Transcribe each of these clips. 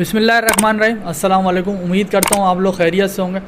बिस्मिल्लाहिर्रहमानिर्रहीम। अस्सलाम वालेकुम। उम्मीद करता हूँ आप लोग खैरियत से होंगे।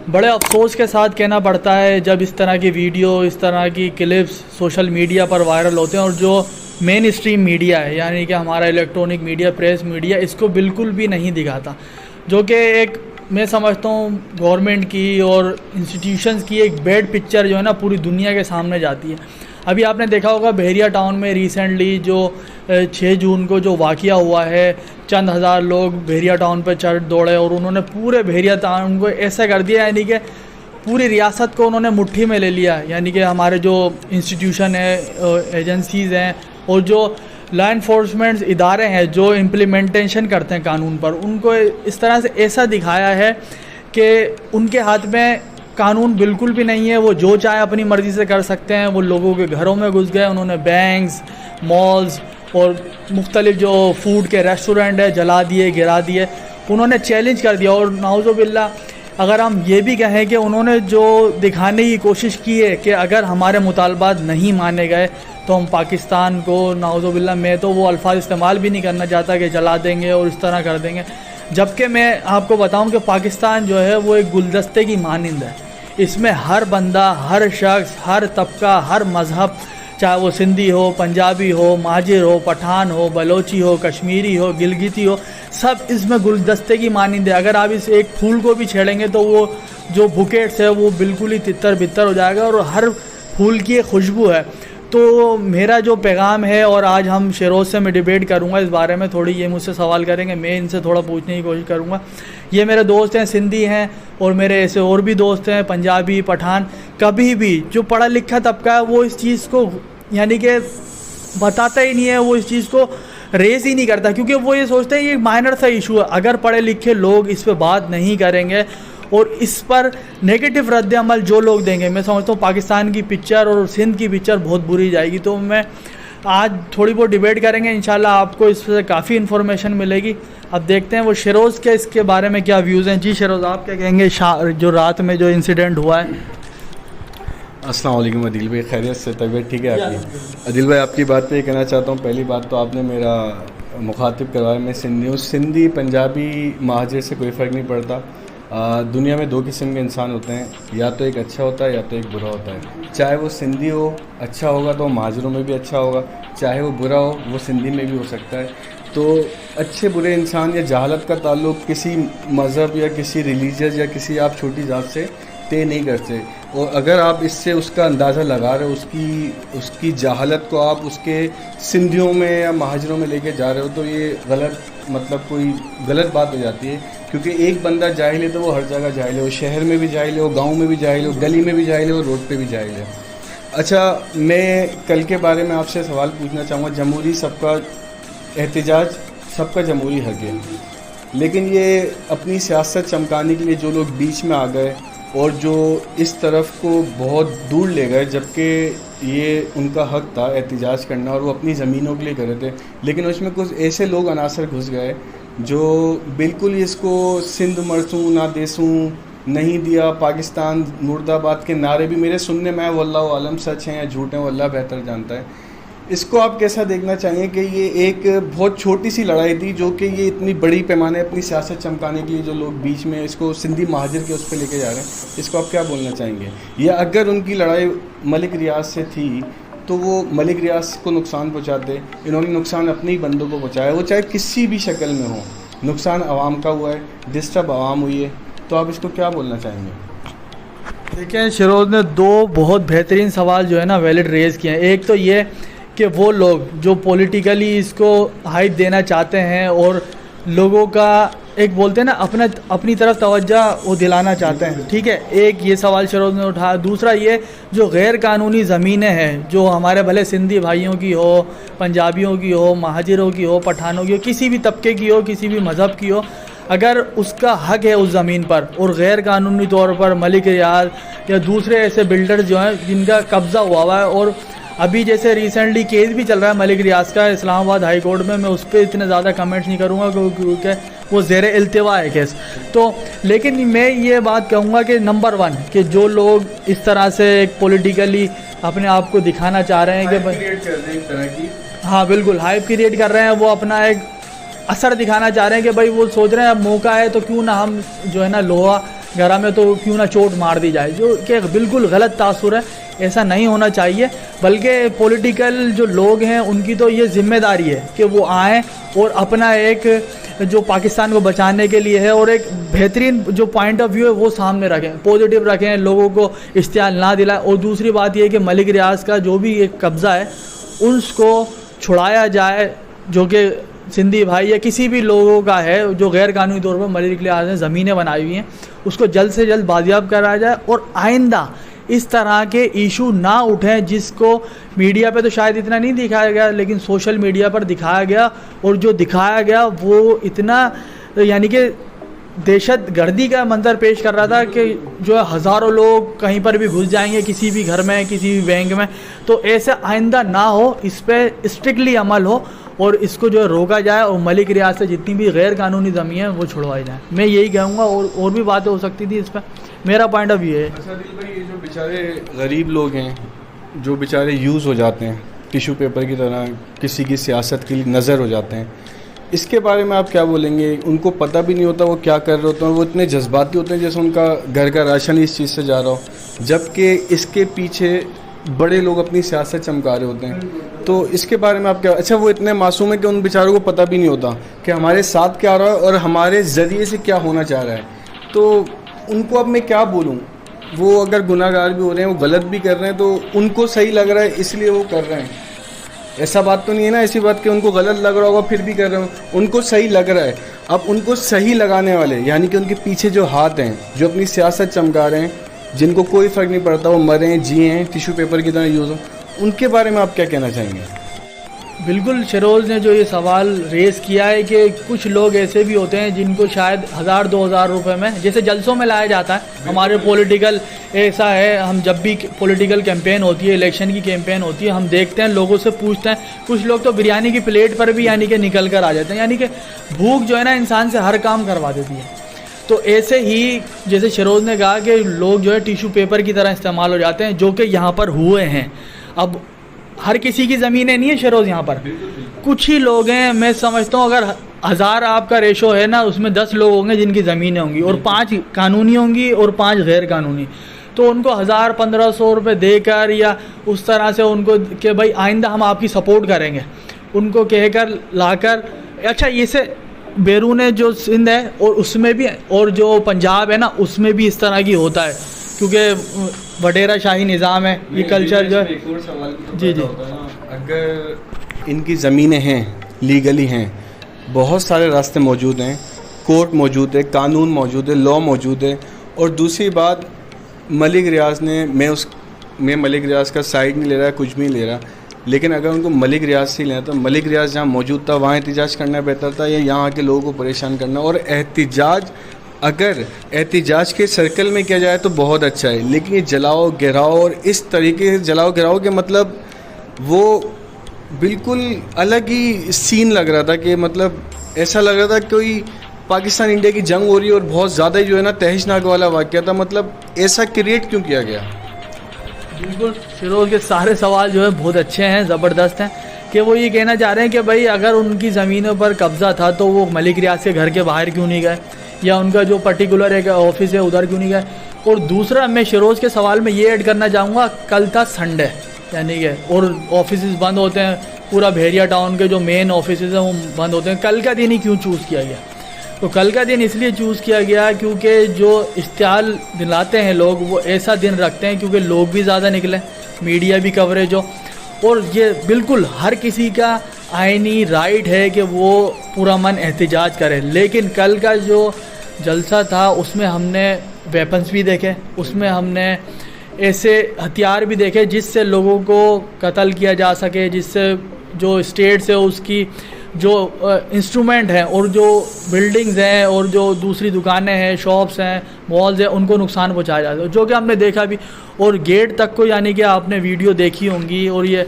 बड़े अफसोस के साथ कहना पड़ता है जब इस तरह की वीडियो, इस तरह की क्लिप्स सोशल मीडिया पर वायरल होते हैं और जो मेन स्ट्रीम मीडिया है यानी कि हमारा इलेक्ट्रॉनिक मीडिया, प्रेस मीडिया इसको बिल्कुल भी नहीं दिखाता, जो कि एक मैं समझता हूँ गवर्नमेंट की और इंस्टीट्यूशंस की एक बैड पिक्चर जो है ना पूरी दुनिया के सामने जाती है। अभी आपने देखा होगा बहरिया टाउन में रिसेंटली जो 6 जून को जो वाक़या हुआ है, चंद हज़ार लोग बहरिया टाउन पर चढ़ दौड़े और उन्होंने पूरे बहरिया टाउन को ऐसा कर दिया यानी कि पूरी रियासत को उन्होंने मुट्ठी में ले लिया। यानी कि हमारे जो इंस्टीट्यूशन है, एजेंसीज़ हैं और जो लॉ इन्फोर्समेंट इदारे हैं जो इम्प्लीमेंटेशन करते हैं कानून पर, उनको इस तरह से ऐसा दिखाया है कि उनके हाथ में कानून बिल्कुल भी नहीं है, वो जो चाहे अपनी मर्ज़ी से कर सकते हैं। वो लोगों के घरों में घुस गए, उन्होंने बैंक्स, मॉल्स और मुख्तलिफ जो फूड के रेस्टोरेंट है जला दिए, गिरा दिए। उन्होंने चैलेंज कर दिया और नाउज़ुबिल्लाह अगर हम ये भी कहें कि उन्होंने जो दिखाने की कोशिश की है कि अगर हमारे मुतालबात नहीं माने गए तो हम पाकिस्तान को नाउज़ुबिल्लाह, मैं तो वो अल्फाज इस्तेमाल भी नहीं करना चाहता कि जला देंगे और इस तरह कर देंगे, जबकि मैं आपको बताऊं कि पाकिस्तान जो है वो एक गुलदस्ते की मानिंद है। इसमें हर बंदा, हर शख्स, हर तबका, हर मज़हब, चाहे वो सिंधी हो, पंजाबी हो, माजिर हो, पठान हो, बलोची हो, कश्मीरी हो, गिलगिती हो, सब इसमें गुलदस्ते की मानिंद है। अगर आप इस एक फूल को भी छेड़ेंगे तो वो जो बुकेट्स है वो बिल्कुल ही तितर बितर हो जाएगा और हर फूल की एक खुशबू है। तो मेरा जो पैगाम है, और आज हम शेरोज़ से मैं डिबेट करूंगा इस बारे में, थोड़ी ये मुझसे सवाल करेंगे, मैं इनसे थोड़ा पूछने की कोशिश करूंगा। ये मेरे दोस्त हैं, सिंधी हैं और मेरे ऐसे और भी दोस्त हैं पंजाबी, पठान। कभी भी जो पढ़ा लिखा तबका है वो इस चीज़ को यानी कि बताता ही नहीं है, वो इस चीज़ को रेस ही नहीं करता, क्योंकि वो ये सोचते हैं ये माइनर सा इशू है। अगर पढ़े लिखे लोग इस पर बात नहीं करेंगे और इस पर नेगेटिव रद्द अमल जो लोग देंगे, मैं समझता हूँ पाकिस्तान की पिक्चर और सिंध की पिक्चर बहुत बुरी जाएगी। तो मैं आज थोड़ी बहुत डिबेट करेंगे, इंशाल्लाह आपको इससे काफ़ी इन्फॉर्मेशन मिलेगी। अब देखते हैं वो शेरोज़ के इसके बारे में क्या व्यूज़ हैं। जी शेरोज़, आप क्या कहेंगे जो रात में जो इंसिडेंट हुआ है? अस्सलाम वालेकुम अदिल भाई, खैरियत से? तबीयत ठीक है आपकी? अदिल भाई, आपकी बात पे ये कहना चाहता हूँ, पहली बात तो आपने मेरा मुखातिब करवाया, मैं सिंधी हूँ। सिंधी, पंजाबी, महाजिर से कोई फ़र्क नहीं पड़ता। दुनिया में 2 किस्म के इंसान होते हैं, या तो एक अच्छा होता है या तो एक बुरा होता है। चाहे वो सिंधी हो अच्छा होगा तो महाजिरों में भी अच्छा होगा, चाहे वो बुरा हो वो सिंधी में भी हो सकता है। तो अच्छे बुरे इंसान या जहालत का ताल्लुक़ किसी मज़हब या किसी रिलीजियस या किसी आप छोटी ज़ात से तय नहीं करते। और अगर आप इससे उसका अंदाज़ा लगा रहे हो, उसकी जहालत को आप उसके सिंधियों में या महाजिरों में लेके जा रहे हो, तो ये गलत, मतलब कोई गलत बात हो जाती है। क्योंकि एक बंदा जाहिल है तो वो हर जगह जाहिल है, वो शहर में भी जाहिल है, वो गाँव में भी जाहिल है, वो गली में भी जाहिल है, वो रोड पे भी जाहिल है। अच्छा, मैं कल के बारे में आपसे सवाल पूछना चाहूँगा। जमहूरी सबका एहतजाज, सबका जमहूरी हक है, लेकिन ये अपनी सियासत चमकाने के लिए जो लोग बीच में आ गए और जो इस तरफ को बहुत दूर ले गए, जबकि ये उनका हक था एहतजाज करना और वो अपनी ज़मीनों के लिए कर रहे थे, लेकिन उसमें कुछ ऐसे लोग अनासर घुस गए जो बिल्कुल इसको सिंध मरसूं ना देसूं नहीं दिया, पाकिस्तान मुर्दाबाद के नारे भी मेरे सुनने में आए, वल्लाहु आलम सच हैं या झूठ हैं, वो अल्लाह बेहतर जानता है। इसको आप कैसा देखना चाहिए कि ये एक बहुत छोटी सी लड़ाई थी जो कि ये इतनी बड़ी पैमाने अपनी सियासत चमकाने के लिए जो लोग बीच में इसको सिंधी महाजिर के उस पर लेके जा रहे हैं, इसको आप क्या बोलना चाहेंगे? या अगर उनकी लड़ाई मलिक रियाज से थी तो वो मलिक रियाज को नुकसान पहुँचाते, इन्होंने नुकसान अपने ही बंदों को पहुँचाया, वो चाहे किसी भी शक्ल में हो, नुकसान आवाम का हुआ है, डिस्टर्ब आवाम हुई है, तो आप इसको क्या बोलना चाहेंगे? देखिए, शेरोज़ ने 2 बहुत बेहतरीन सवाल जो है ना वैलिड रेज़ किए हैं। एक तो ये कि वो लोग जो पॉलिटिकली इसको हाइप देना चाहते हैं और लोगों का एक बोलते हैं ना अपनी तरफ तवज्जो वो दिलाना चाहते हैं, ठीक है, एक ये सवाल शेरोज़ ने उठाया। दूसरा ये जो गैर कानूनी ज़मीनें हैं, जो हमारे भले सिंधी भाइयों की हो, पंजाबियों की हो, महाजिरों की हो, पठानों की हो, किसी भी तबके की हो, किसी भी मज़हब की हो, अगर उसका हक है उस ज़मीन पर और गैर कानूनी तौर पर मलिक रियाज या दूसरे ऐसे बिल्डर्स जो हैं जिनका कब्ज़ा हुआ है, और अभी जैसे रिसेंटली केस भी चल रहा है मलिक रियाज का इस्लामाबाद हाई कोर्ट में, मैं उस पर इतने ज़्यादा कमेंट्स नहीं करूँगा क्योंकि वो ज़ेर इल्तिवा है केस। तो लेकिन मैं ये बात कहूँगा कि नंबर 1 कि जो लोग इस तरह से एक पॉलिटिकली अपने आप को दिखाना चाह रहे हैं कि एक तरह की, हाँ बिल्कुल हाइप क्रिएट कर रहे हैं, वो अपना एक असर दिखाना चाह रहे हैं कि भाई वो सोच रहे हैं अब मौका है तो क्यों ना हम जो है ना लोहा घरा में तो क्यों ना चोट मार दी जाए, जो कि बिल्कुल गलत तासुर है। ऐसा नहीं होना चाहिए, बल्कि पॉलिटिकल जो लोग हैं उनकी तो ये जिम्मेदारी है कि वो आएँ और अपना एक जो पाकिस्तान को बचाने के लिए है और एक बेहतरीन जो पॉइंट ऑफ व्यू है वो सामने रखें, पॉजिटिव रखें, लोगों को इश्तियाल ना दिलाएं। और दूसरी बात ये है कि मलिक रियाज का जो भी एक कब्ज़ा है उसको छुड़ाया जाए, जो कि सिंधी भाई या किसी भी लोगों का है जो गैर कानूनी तौर पर मलिक रियाज ने ज़मीनें बनाई हुई हैं, उसको जल्द से जल्द बाजियाब कराया जाए और आइंदा इस तरह के इशू ना उठें, जिसको मीडिया पे तो शायद इतना नहीं दिखाया गया लेकिन सोशल मीडिया पर दिखाया गया। और जो दिखाया गया वो इतना यानी कि दहशत गर्दी का मंजर पेश कर रहा था कि जो है हज़ारों लोग कहीं पर भी घुस जाएंगे, किसी भी घर में, किसी भी बैंक में। तो ऐसा आइंदा ना हो, इस पर स्ट्रिक्टली अमल हो और इसको जो है रोका जाए और मलिक रियाज से जितनी भी गैर कानूनी ज़मीन है वो छुड़वाई जाए। मैं यही कहूँगा, और भी बातें हो सकती थी, इस पर मेरा पॉइंट ऑफ व्यू है। अच्छा दिल भाई, ये जो बेचारे गरीब लोग हैं, जो बेचारे यूज़ हो जाते हैं टिश्यू पेपर की तरह, किसी की सियासत के लिए नज़र हो जाते हैं, इसके बारे में आप क्या बोलेंगे? उनको पता भी नहीं होता वो क्या कर रहे होते हैं, वो इतने जज्बाती होते हैं जैसे उनका घर का राशन इस चीज़ से जा रहा हो, जबकि इसके पीछे बड़े लोग अपनी सियासत चमका रहे होते हैं। तो इसके बारे में आप क्या, अच्छा वो इतने मासूम है कि उन बेचारों को पता भी नहीं होता कि हमारे साथ क्या हो रहा है और हमारे ज़रिए से क्या होना चाह रहा है। तो उनको अब मैं क्या बोलूँ? वो अगर गुनाहगार भी हो रहे हैं, वो गलत भी कर रहे हैं, तो उनको सही लग रहा है इसलिए वो कर रहे हैं। ऐसा बात तो नहीं है ना, ऐसी बात कि उनको गलत लग रहा होगा फिर भी कर रहे हो, उनको सही लग रहा है। अब उनको सही लगाने वाले, यानी कि उनके पीछे जो हाथ हैं, जो अपनी सियासत चमका रहे हैं, जिनको कोई फ़र्क नहीं पड़ता वो मरें जिए टिश्यू पेपर की तरह यूज़ हो, उनके बारे में आप क्या कहना चाहेंगे? बिल्कुल, शरोज़ ने जो ये सवाल रेज़ किया है कि कुछ लोग ऐसे भी होते हैं जिनको शायद 1000-2000 रुपए में, जैसे जलसों में लाया जाता है हमारे पॉलिटिकल, ऐसा है हम जब भी पॉलिटिकल कैंपेन होती है, इलेक्शन की कैंपेन होती है, हम देखते हैं लोगों से पूछते हैं, कुछ लोग तो बिरयानी की प्लेट पर भी यानी कि निकल कर आ जाते हैं। यानी कि भूख जो है ना इंसान से हर काम करवा देती है। तो ऐसे ही जैसे शरोज़ ने कहा कि लोग जो है टिश्यू पेपर की तरह इस्तेमाल हो जाते हैं, जो कि यहाँ पर हुए हैं। अब हर किसी की ज़मीनें नहीं है शरोज़, यहाँ पर कुछ ही लोग हैं। मैं समझता हूँ अगर 1000 आपका रेशो है ना, उसमें 10 लोग होंगे जिनकी ज़मीनें होंगी और 5 कानूनी होंगी और 5 गैर कानूनी। तो उनको 1000-1500 रुपये देकर या उस तरह से उनको कि भाई आइंदा हम आपकी सपोर्ट करेंगे, उनको कहकर लाकर, अच्छा ये से बैरून जो सिंध है और उसमें भी, और जो पंजाब है ना उसमें भी इस तरह की होता है, क्योंकि वडेरा शाही निज़ाम है, ये कल्चर जो है। एक और सवाल जी जी, अगर इनकी ज़मीनें हैं, लीगली हैं, बहुत सारे रास्ते मौजूद हैं, कोर्ट मौजूद है, कानून मौजूद है, लॉ मौजूद है, और दूसरी बात मलिक रियाज ने, मैं मलिक रियाज का साइड नहीं ले रहा, कुछ भी नहीं ले रहा, लेकिन अगर उनको मलिक रियाज से लेना तो मलिक रियाज जहाँ मौजूद था वहाँ एहतिजाज करना बेहतर था या यहाँ के लोगों को परेशान करना? और एहतिजाज अगर एहतिजाज के सर्कल में किया जाए तो बहुत अच्छा है, लेकिन ये जलाओ गिराओ और इस तरीके से जलाओ गिराओ के मतलब वो बिल्कुल अलग ही सीन लग रहा था कि मतलब ऐसा लग रहा था कोई पाकिस्तान इंडिया की जंग हो रही है और बहुत ज़्यादा ही जो है ना तहशनाक वाला वाक़या था। मतलब ऐसा क्रिएट क्यों किया गया? बिल्कुल, फिरोज़ के सारे सवाल जो है बहुत अच्छे हैं, ज़बरदस्त हैं, कि वो ये कहना चाह रहे हैं कि भाई अगर उनकी ज़मीनों पर कब्ज़ा था तो वो मलिक रियाज के घर के बाहर क्यों नहीं गए, या उनका जो पर्टिकुलर एक ऑफिस है उधर क्यों नहीं गए। और दूसरा मैं शरोज़ के सवाल में ये ऐड करना चाहूँगा, कल था संडे यानी कि, और ऑफिस बंद होते हैं, पूरा भेड़िया टाउन के जो मेन ऑफिस हैं वो बंद होते हैं। कल का दिन ही क्यों चूज़ किया गया? तो कल का दिन इसलिए चूज़ किया गया क्योंकि जो इश्तिहाल दिलाते हैं लोग वो ऐसा दिन रखते हैं क्योंकि लोग भी ज़्यादा निकले, मीडिया भी कवरेज हो, और ये बिल्कुल हर किसी का आईनी राइट है कि वो पूरा मन एहतिजाज करे। लेकिन कल का जो जलसा था उसमें हमने वेपन्स भी देखे, उसमें हमने ऐसे हथियार भी देखे जिससे लोगों को कत्ल किया जा सके, जिससे जो स्टेट से उसकी जो इंस्ट्रूमेंट हैं और जो बिल्डिंग्स हैं और जो दूसरी दुकानें हैं, शॉप्स हैं, मॉल्स हैं, उनको नुकसान पहुंचाया जाता है, जो कि हमने देखा भी। और गेट तक को यानी कि आपने वीडियो देखी होंगी, और ये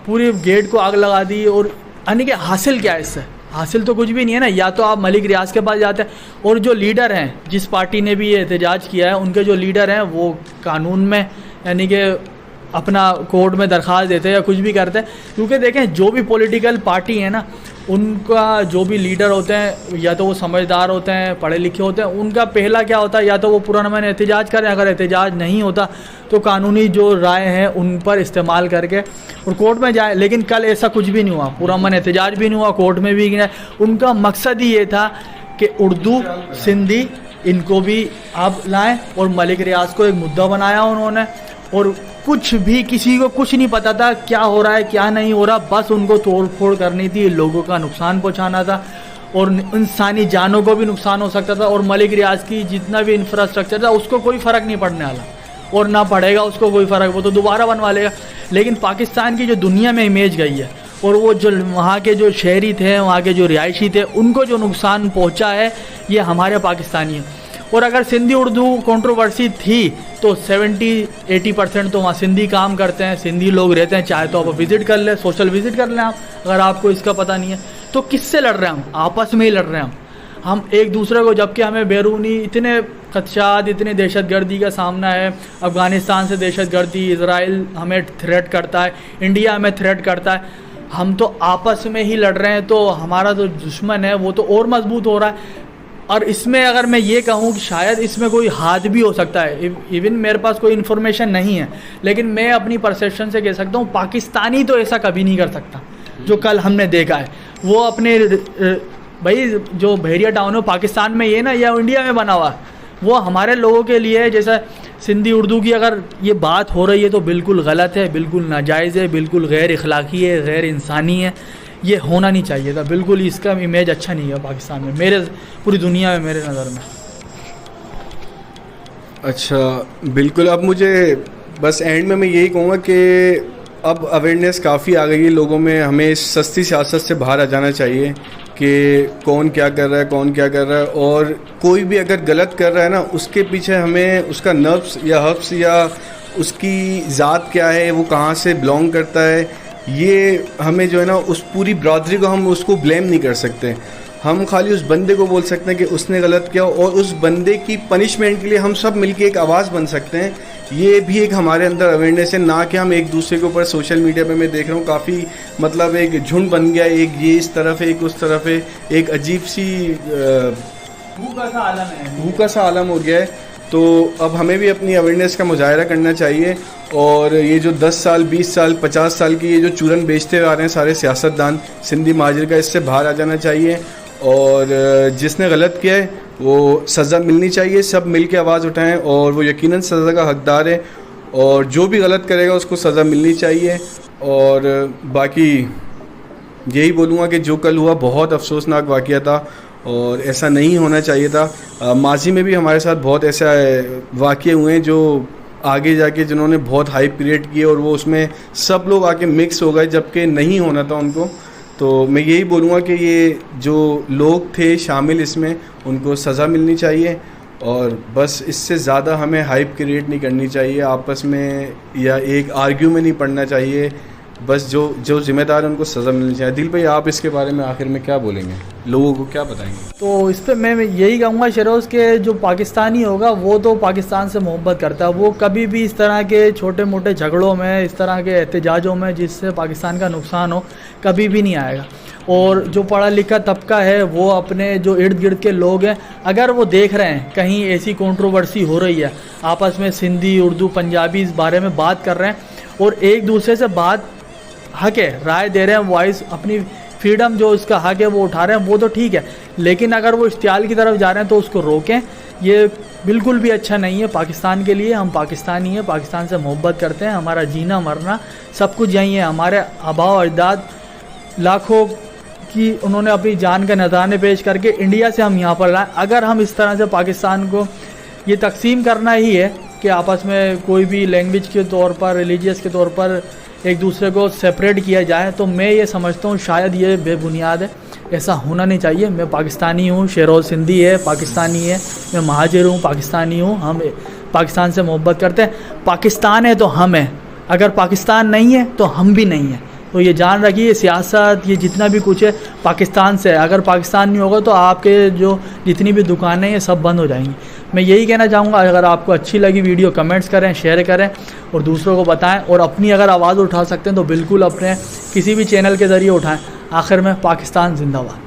पूरी गेट को आग लगा दी। और यानी कि हासिल क्या है इससे? हासिल तो कुछ भी नहीं है ना। या तो आप मलिक रियाज के पास जाते हैं, और जो लीडर हैं, जिस पार्टी ने भी ये एहतजाज किया है, उनके जो लीडर हैं वो कानून में यानी कि अपना कोर्ट में दरख्वास्त देते हैं या कुछ भी करते हैं। क्योंकि देखें जो भी पॉलिटिकल पार्टी है ना उनका जो भी लीडर होते हैं या तो वो समझदार होते हैं, पढ़े लिखे होते हैं, उनका पहला क्या होता है, या तो वो पुरअमन एहतजाज करें, अगर एहतजाज नहीं होता तो कानूनी जो राय हैं उन पर इस्तेमाल करके और कोर्ट में जाए। लेकिन कल ऐसा कुछ भी नहीं हुआ, पुरअमन एहतजाज भी नहीं हुआ, कोर्ट में भी नहीं। उनका मकसद ही ये था कि उर्दू सिंधी इनको भी आप लाएं और मलिक रियाज को एक मुद्दा बनाया उन्होंने, और कुछ भी किसी को कुछ नहीं पता था क्या हो रहा है क्या नहीं हो रहा, बस उनको तोड़ फोड़ करनी थी, लोगों का नुकसान पहुंचाना था और इंसानी जानों को भी नुकसान हो सकता था। और मलिक रियाज की जितना भी इंफ्रास्ट्रक्चर था उसको कोई फ़र्क नहीं पड़ने वाला और ना पड़ेगा उसको कोई फ़र्क, वो तो दोबारा बनवा लेगा। लेकिन पाकिस्तान की जो दुनिया में इमेज गई है और वो जो वहाँ के जो शहरी थे, वहाँ के जो रिहायशी थे, उनको जो नुकसान पहुँचा है ये हमारे पाकिस्तानी हैं। और अगर सिंधी उर्दू कंट्रोवर्सी थी तो 70-80% तो वहाँ सिंधी काम करते हैं, सिंधी लोग रहते हैं। चाहे तो आप विज़िट कर लें, सोशल विज़िट कर लें आप, अगर आपको इसका पता नहीं है तो। किससे लड़ रहे हैं हम? आपस में ही लड़ रहे हैं हम एक दूसरे को, जबकि हमें बैरूनी इतने खदशात, इतने दहशतगर्दी का सामना है। अफ़गानिस्तान से दहशतगर्दी, इज़राइल हमें थ्रेट करता है, इंडिया हमें थ्रेट करता है, हम तो आपस में ही लड़ रहे हैं। तो हमारा जो दुश्मन है वो तो और मजबूत हो रहा है। और इसमें अगर मैं ये कहूँ कि शायद इसमें कोई हाथ भी हो सकता है, इवन मेरे पास कोई इन्फॉर्मेशन नहीं है, लेकिन मैं अपनी परसेप्शन से कह सकता हूँ पाकिस्तानी तो ऐसा कभी नहीं कर सकता जो कल हमने देखा है। वो अपने भाई जो बहरिया टाउन है पाकिस्तान में ये ना, या इंडिया में बना हुआ, वो हमारे लोगों के लिए, जैसा सिंधी उर्दू की अगर ये बात हो रही है तो बिल्कुल गलत है, बिल्कुल नाजायज़ है, बिल्कुल गैर इखलाकी है, गैर इंसानी है, ये होना नहीं चाहिए था बिल्कुल। इसका इमेज अच्छा नहीं है पाकिस्तान में, मेरे पूरी दुनिया में, मेरे नज़र में। अच्छा बिल्कुल। अब मुझे बस एंड में मैं यही कहूँगा कि अब अवेयरनेस काफ़ी आ गई है लोगों में, हमें इस सस्ती सियासत से बाहर आ जाना चाहिए कि कौन क्या कर रहा है, कौन क्या कर रहा है, और कोई भी अगर गलत कर रहा है ना उसके पीछे हमें उसका नफ्स या हफ्स या उसकी ज़ात क्या है, वो कहाँ से बिलोंग करता है, ये हमें जो है ना उस पूरी ब्रादरी को हम उसको ब्लेम नहीं कर सकते। हम खाली उस बंदे को बोल सकते हैं कि उसने गलत किया, और उस बंदे की पनिशमेंट के लिए हम सब मिलके एक आवाज़ बन सकते हैं। ये भी एक हमारे अंदर अवेयरनेस है, ना कि हम एक दूसरे के ऊपर सोशल मीडिया पे मैं देख रहा हूँ काफ़ी मतलब एक झुंड बन गया, एक ये इस तरफ है, एक उस तरफ है, एक अजीब सी भूखा सा आलम हो गया है। तो अब हमें भी अपनी अवेयरनेस का मुजाहरा करना चाहिए, और ये जो 10 साल 20 साल 50 साल की ये जो चूरन बेचते हुए आ रहे हैं सारे सियासतदान सिंधी महाजिर का, इससे बाहर आ जाना चाहिए। और जिसने गलत किया है वो सज़ा मिलनी चाहिए, सब मिल के आवाज़ उठाएं, और वो यकीनन सज़ा का हकदार है, और जो भी गलत करेगा उसको सज़ा मिलनी चाहिए। और बाकी यही बोलूँगा कि जो कल हुआ बहुत अफसोसनाक वाक़या था और ऐसा नहीं होना चाहिए था। माजी में भी हमारे साथ बहुत ऐसे वाक़ये हुए हैं जो आगे जाके जिन्होंने बहुत हाइप क्रिएट की, और वो उसमें सब लोग आके मिक्स हो गए जबकि नहीं होना था उनको। तो मैं यही बोलूँगा कि ये जो लोग थे शामिल इसमें, उनको सज़ा मिलनी चाहिए, और बस इससे ज़्यादा हमें हाइप क्रिएट नहीं करनी चाहिए आपस में, या एक आर्ग्यू में नहीं पड़ना चाहिए। बस जो ज़िम्मेदार है उनको सज़ा मिलनी चाहिए। दिल भाई, आप इसके बारे में आखिर में क्या बोलेंगे, लोगों को क्या बताएंगे? तो इस पर मैं यही कहूँगा शेरोज़ के जो पाकिस्तानी होगा वो तो पाकिस्तान से मोहब्बत करता है, वो कभी भी इस तरह के छोटे मोटे झगड़ों में, इस तरह के एहतजाजों में जिससे पाकिस्तान का नुकसान हो, कभी भी नहीं आएगा। और जो पढ़ा लिखा तबका है वो अपने जो इर्द गिर्द के लोग हैं, अगर वो देख रहे हैं कहीं ऐसी कंट्रोवर्सी हो रही है, आपस में सिंधी उर्दू पंजाबी इस बारे में बात कर रहे हैं और एक दूसरे से बात हक है, राय दे रहे हैं, वॉइस अपनी फ्रीडम जो इसका हक है वो उठा रहे हैं, वो तो ठीक है। लेकिन अगर वो इश्तियाल की तरफ जा रहे हैं तो उसको रोकें, ये बिल्कुल भी अच्छा नहीं है पाकिस्तान के लिए। हम पाकिस्तानी हैं, पाकिस्तान से मोहब्बत करते हैं, हमारा जीना मरना सब कुछ यहीं है। हमारे आबा अजदाद लाखों की उन्होंने अपनी जान का नज़राने पेश करके इंडिया से हम यहाँ पर लाए। अगर हम इस तरह से पाकिस्तान को ये तकसीम करना ही है कि आपस में कोई भी लैंग्वेज के तौर पर, रिलीजियस के तौर पर एक दूसरे को सेपरेट किया जाए, तो मैं ये समझता हूँ शायद ये बेबुनियाद है, ऐसा होना नहीं चाहिए। मैं पाकिस्तानी हूँ, शेरोज़ सिंधी है, पाकिस्तानी है, मैं महाजिर हूँ, पाकिस्तानी हूँ, हम पाकिस्तान से मोहब्बत करते हैं। पाकिस्तान है तो हम हैं, अगर पाकिस्तान नहीं है तो हम भी नहीं हैं। तो ये जान रखिए, सियासत ये जितना भी कुछ है पाकिस्तान से है। अगर पाकिस्तान नहीं होगा तो आपके जो जितनी भी दुकानें हैं सब बंद हो जाएंगी। मैं यही कहना चाहूँगा, अगर आपको अच्छी लगी वीडियो कमेंट्स करें, शेयर करें और दूसरों को बताएं, और अपनी अगर आवाज़ उठा सकते हैं तो बिल्कुल अपने किसी भी चैनल के ज़रिए उठाएं। आखिर में पाकिस्तान जिंदाबाद।